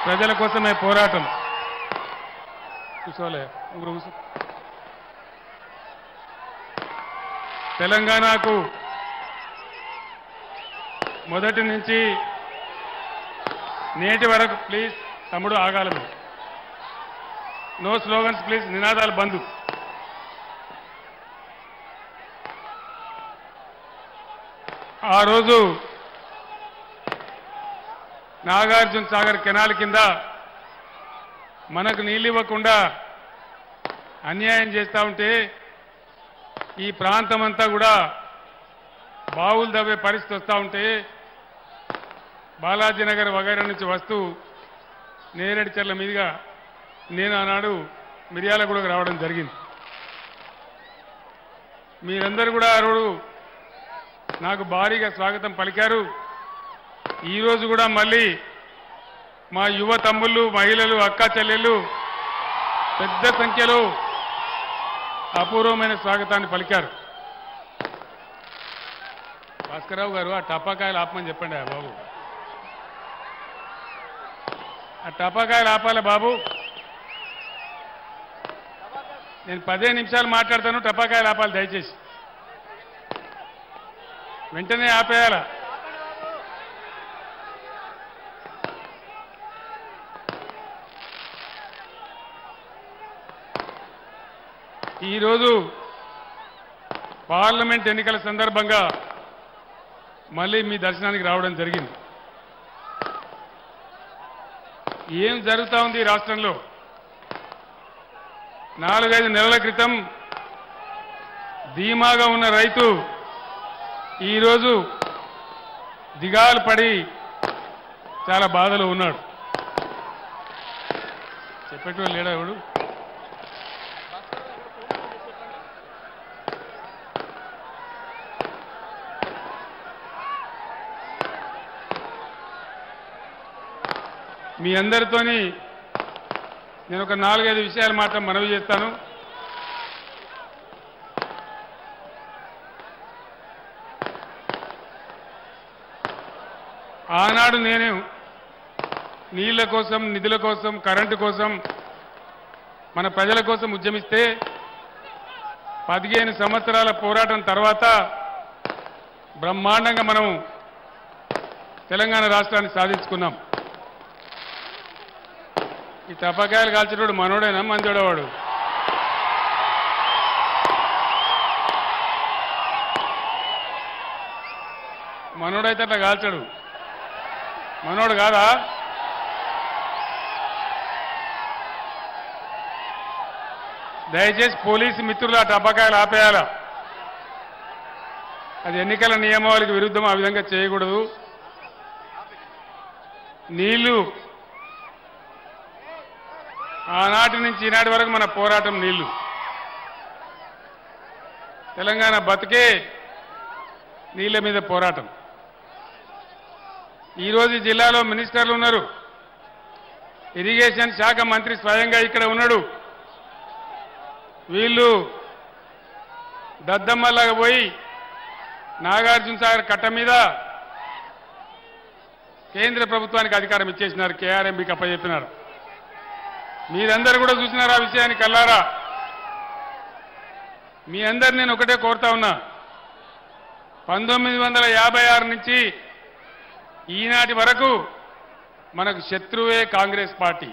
ప్రజల కోసమే పోరాటం. కూర్చోలే కూర్చో. తెలంగాణకు మొదటి నుంచి నేటి వరకు ప్లీజ్ తమ్ముడు ఆగాలి. నో స్లోగన్స్ ప్లీజ్, నినాదాలు బంద్. ఆ రోజు నాగార్జున సాగర్ కెనాల్ కింద మనకు నీళ్ళు ఇవ్వకుండా అన్యాయం చేస్తూ ఉంటే ఈ ప్రాంతం అంతా కూడా బావులు దవ్వే పరిస్థితి వస్తూ ఉంటే బాలాజీనగర్ వగైరా నుంచి వస్తూ నేరేడుచెర్ల మీదుగా నేను ఆనాడు మిర్యాలగూడకు రావడం జరిగింది. మీరందరూ కూడా ఆ రోజు నాకు భారీగా స్వాగతం పలికారు. ఈరోజు కూడా మళ్ళీ మా యువ తమ్ముళ్ళు, మహిళలు, అక్క చెల్లెళ్ళు పెద్ద సంఖ్యలో అపూర్వమైన స్వాగతాన్ని పలికారు. భాస్కరరావు గారు ఆ టపాకాయలు ఆపమని చెప్పండి బాబు. ఆ టపాకాయలు ఆపాలి బాబు. నేను 15 నిమిషాలు మాట్లాడతాను, టపాకాయలు ఆపాలి దయచేసి. వెంటనే ఆపేయాల. ఈరోజు పార్లమెంట్ ఎన్నికల సందర్భంగా మళ్ళీ మీ దర్శనానికి రావడం జరిగింది. ఏం జరుగుతూ ఉంది ఈ రాష్ట్రంలో? 4-5 నెలల క్రితం ధీమాగా ఉన్న రైతు ఈరోజు దిగాలు పడి చాలా బాధలో ఉన్నాడు. చెప్పేటోళ్ళు లేడా ఎవడు? మీ అందరితోని నేను ఒక 4-5 విషయాలు మాత్రం మనవి చేస్తాను. ఆనాడు నేను నీళ్ల కోసం, నిధుల కోసం, కరెంటు కోసం, మన ప్రజల కోసం ఉద్యమిస్తే 15 సంవత్సరాల పోరాటం తర్వాత బ్రహ్మాండంగా మనం తెలంగాణ రాష్ట్రాన్ని సాధించుకున్నాం. ఈ టపాకాయలు కాల్చేటోడు మనోడేనా మంచోడవాడు? మనోడైతే అట్లా కాల్చాడు, మనోడు కాదా? దయచేసి పోలీసు మిత్రులు ఆ టపాకాయలు ఆపేయాల. అది ఎన్నికల నియమావళికి విరుద్ధం, ఆ విధంగా చేయకూడదు. నీళ్లు ఆనాటి నుంచి ఈనాటి వరకు మన పోరాటం నీళ్లు. తెలంగాణ బతుకే నీళ్ల మీద పోరాటం. ఈరోజు ఈ జిల్లాలో మినిస్టర్లు ఉన్నారు. ఇరిగేషన్ శాఖ మంత్రి స్వయంగా ఇక్కడ ఉన్నాడు. వీళ్ళు దద్దమ్మలాగా పోయి నాగార్జున సాగర్ కట్ట మీద కేంద్ర ప్రభుత్వానికి అధికారం ఇచ్చేసినారు, కేఆర్ఎంబీకి అప్పచెప్పినారు. మీరందరూ కూడా చూసినారు ఆ విషయాన్ని కల్లారా. మీ అందరు నేను ఒకటే కోరుతా ఉన్నా, 1956 నుంచి ఈనాటి వరకు మనకు శత్రువే కాంగ్రెస్ పార్టీ.